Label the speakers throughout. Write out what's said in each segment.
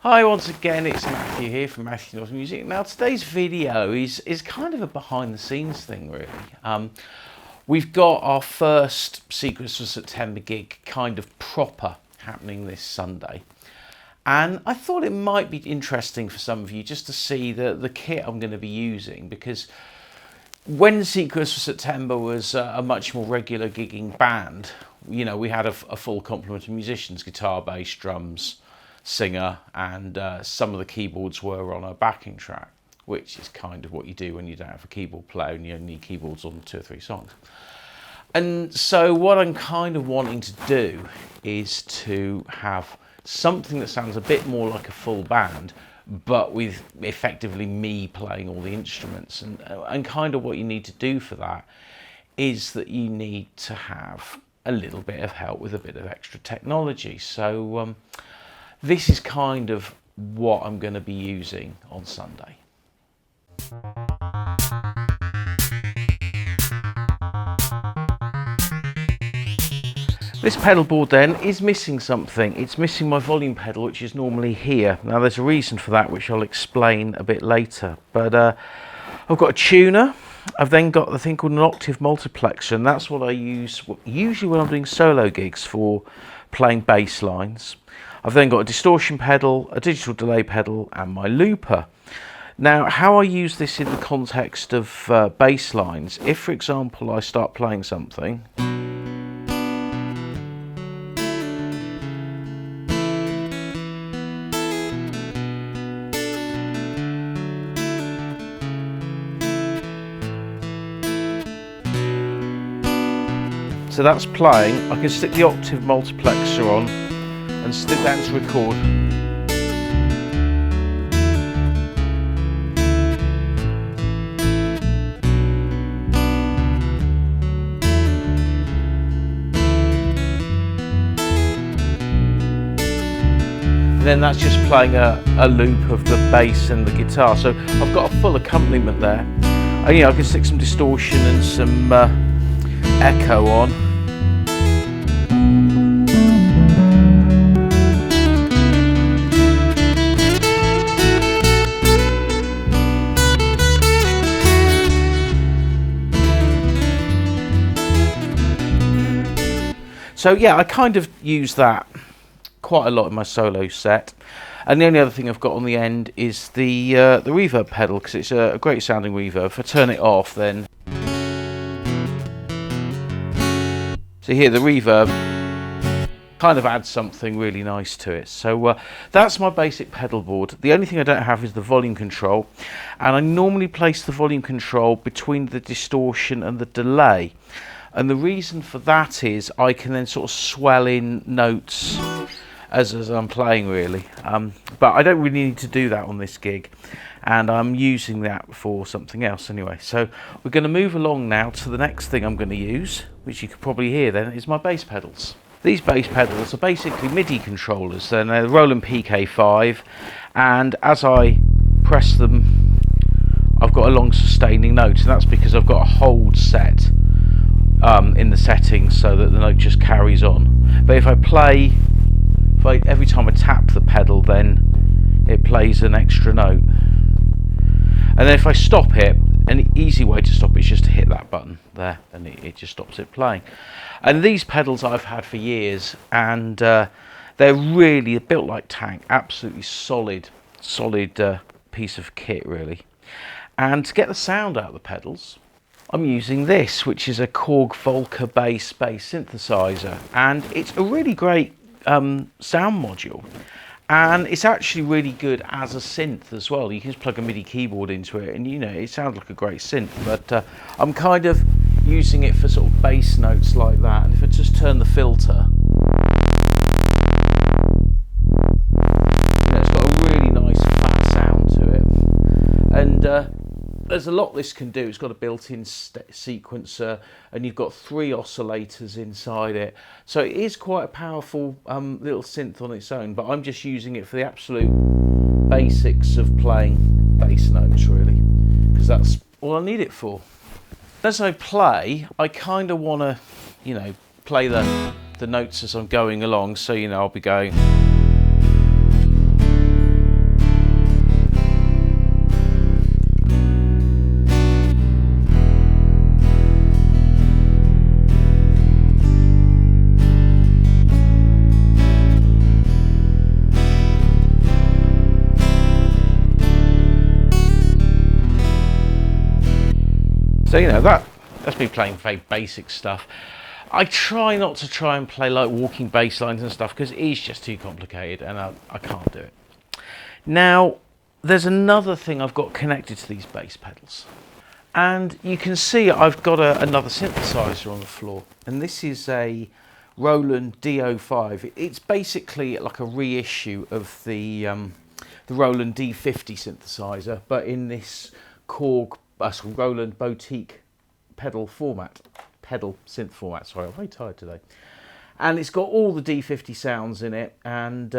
Speaker 1: Hi, once again, it's Matthew here from Matthewnorthmusic. Now, today's video is kind of a behind-the-scenes thing, really. We've got our first Secrets for September gig kind of proper happening this Sunday. And I thought it might be interesting for some of you just to see the kit I'm going to be using, because when Secrets for September was a much more regular gigging band, you know, we had a full complement of musicians, guitar, bass, drums, singer, and some of the keyboards were on a backing track, which is kind of what you do when you don't have a keyboard player and you only need keyboards on 2 or 3 songs. And so what I'm kind of wanting to do is to have something that sounds a bit more like a full band, but with effectively me playing all the instruments. And kind of what you need to do for that is that you need to have a little bit of help with a bit of extra technology. So this is kind of what I'm going to be using on Sunday. This pedal board then is missing something. It's missing my volume pedal, which is normally here. Now there's a reason for that, which I'll explain a bit later. But I've got a tuner. I've then got the thing called an octave multiplexer, and that's what I use usually when I'm doing solo gigs for playing bass lines. I've then got a distortion pedal, a digital delay pedal, and my looper. Now, how I use this in the context of bass lines, if, for example, I start playing something, so that's playing, I can stick the octave multiplexer on and stick that to record. And then that's just playing a loop of the bass and the guitar. So I've got a full accompaniment there. And, you know, I can stick some distortion and some echo on. So yeah, I kind of use that quite a lot in my solo set. And the only other thing I've got on the end is the reverb pedal, because it's a great sounding reverb. If I turn it off, then so here the reverb kind of adds something really nice to it. So that's my basic pedal board. The only thing I don't have is the volume control, and I normally place the volume control between the distortion and the delay. And the reason for that is I can then sort of swell in notes as I'm playing, really. But I don't really need to do that on this gig, and I'm using that for something else anyway. So we're going to move along now to the next thing I'm going to use, which you can probably hear then, is my bass pedals. These bass pedals are basically MIDI controllers. They're a Roland PK5, and as I press them, I've got a long sustaining note, and that's because I've got a hold set in the settings so that the note just carries on. But if I play, every time I tap the pedal, then it plays an extra note. And then if I stop it, an easy way to stop it is just to hit that button there, and it just stops it playing. And these pedals I've had for years, and they're really built like tank, absolutely solid piece of kit, really. And to get the sound out of the pedals, I'm using this, which is a Korg Volca bass synthesizer, and it's a really great sound module, and it's actually really good as a synth as well. You can just plug a MIDI keyboard into it, and you know, it sounds like a great synth. But I'm kind of using it for sort of bass notes like that. And if I just turn the filter, you know, it's got a really nice fat sound to it. And there's a lot this can do. It's got a built-in sequencer, and you've got 3 oscillators inside it. So it is quite a powerful little synth on its own, but I'm just using it for the absolute basics of playing bass notes, really, because that's all I need it for. As I play, I kind of want to, you know, play the notes as I'm going along. So, you know, I'll be going. So, you know, that's me playing very basic stuff. I try not to try and play like walking bass lines and stuff because it is just too complicated and I can't do it. Now, there's another thing I've got connected to these bass pedals. And you can see I've got another synthesizer on the floor. And this is a Roland D05. It's basically like a reissue of the Roland D50 synthesizer, but in this Korg Roland Boutique pedal synth format. Sorry, I'm very tired today. And it's got all the D50 sounds in it, and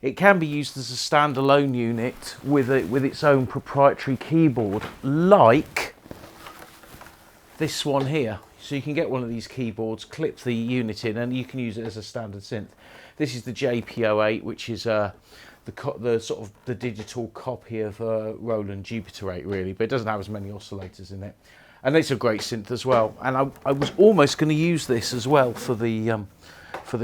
Speaker 1: it can be used as a standalone unit with its own proprietary keyboard, like this one here. So you can get one of these keyboards, clip the unit in, and you can use it as a standard synth. This is the JP08, which is the sort of the digital copy of Roland Jupiter 8, really, but it doesn't have as many oscillators in it. And it's a great synth as well. And I was almost going to use this as well for the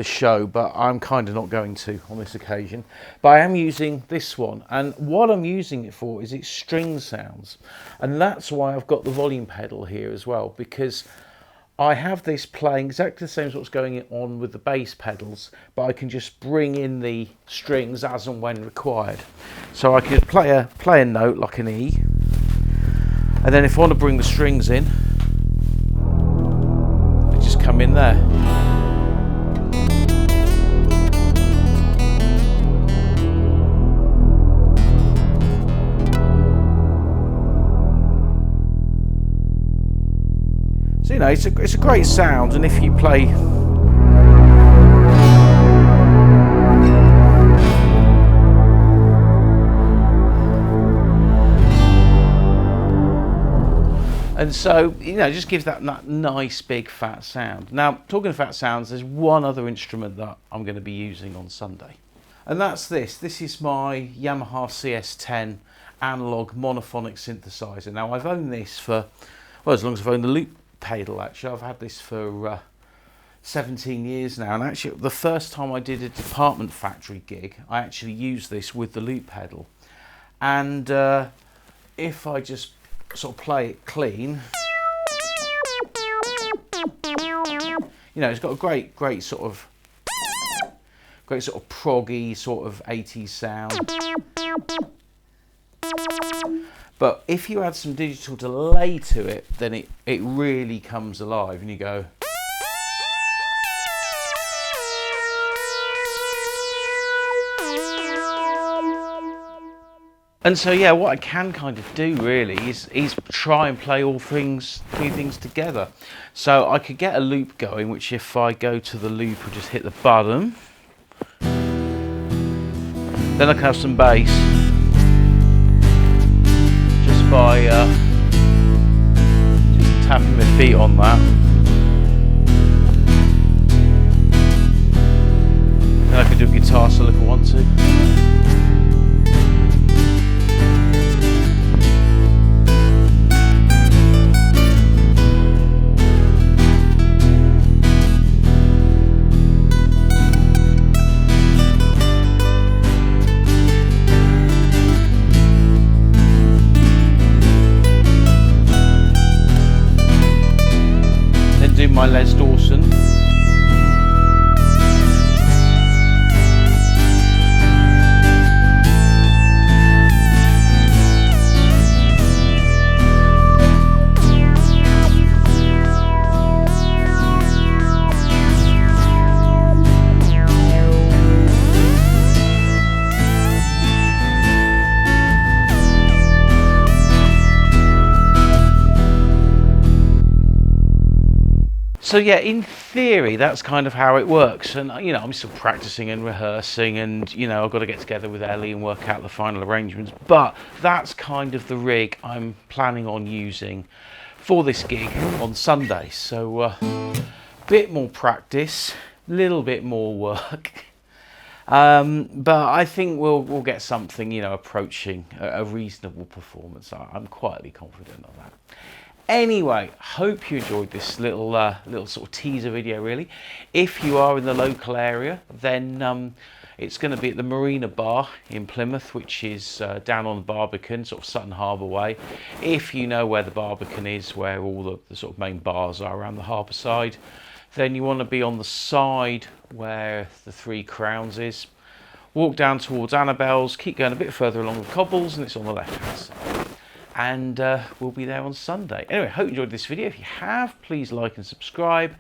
Speaker 1: show, but I'm kind of not going to on this occasion. But I am using this one, and what I'm using it for is its string sounds, and that's why I've got the volume pedal here as well, because I have this playing exactly the same as what's going on with the bass pedals, but I can just bring in the strings as and when required. So I could play a note like an E, and then if I want to bring the strings in, they just come in there. So, you know, it's a great sound, and if you play and so, you know, it just gives that nice big fat sound. Now, talking of fat sounds, there's one other instrument that I'm going to be using on Sunday, and that's this. This is my Yamaha CS10 analog monophonic synthesizer. Now, I've owned this for, well, as long as I've owned the loop pedal. Actually, I've had this for 17 years now, and actually the first time I did a department factory gig, I actually used this with the loop pedal. And if I just sort of play it clean, you know, it's got a great sort of proggy sort of 80s sound. But if you add some digital delay to it, then it really comes alive, and you go. And so, yeah, what I can kind of do really is try and play three things together. So I could get a loop going, which if I go to the loop, I just hit the button. Then I can have some bass. By just tapping my feet on that. Then I could do a guitar solo if I want to. My Les Dawson. So yeah, in theory, that's kind of how it works. And, you know, I'm still practicing and rehearsing, and, you know, I've got to get together with Ellie and work out the final arrangements. But that's kind of the rig I'm planning on using for this gig on Sunday. So a bit more practice, a little bit more work. But I think we'll get something, you know, approaching a reasonable performance. I'm quietly confident of that. Anyway, hope you enjoyed this little sort of teaser video, really. If you are in the local area, then It's going to be at the Marina Bar in Plymouth, which is down on the Barbican, sort of Sutton Harbour way. If you know where the Barbican is, where all the sort of main bars are around the harbour side, then you want to be on the side where the Three Crowns is. Walk down towards Annabelle's, keep going a bit further along the cobbles, and it's on the left-hand side. And we'll be there on Sunday. Anyway, hope you enjoyed this video. If you have, please like and subscribe,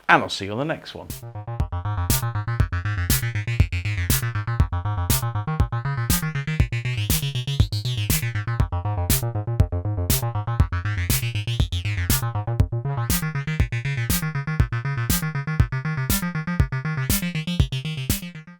Speaker 1: and I'll see you on the next one.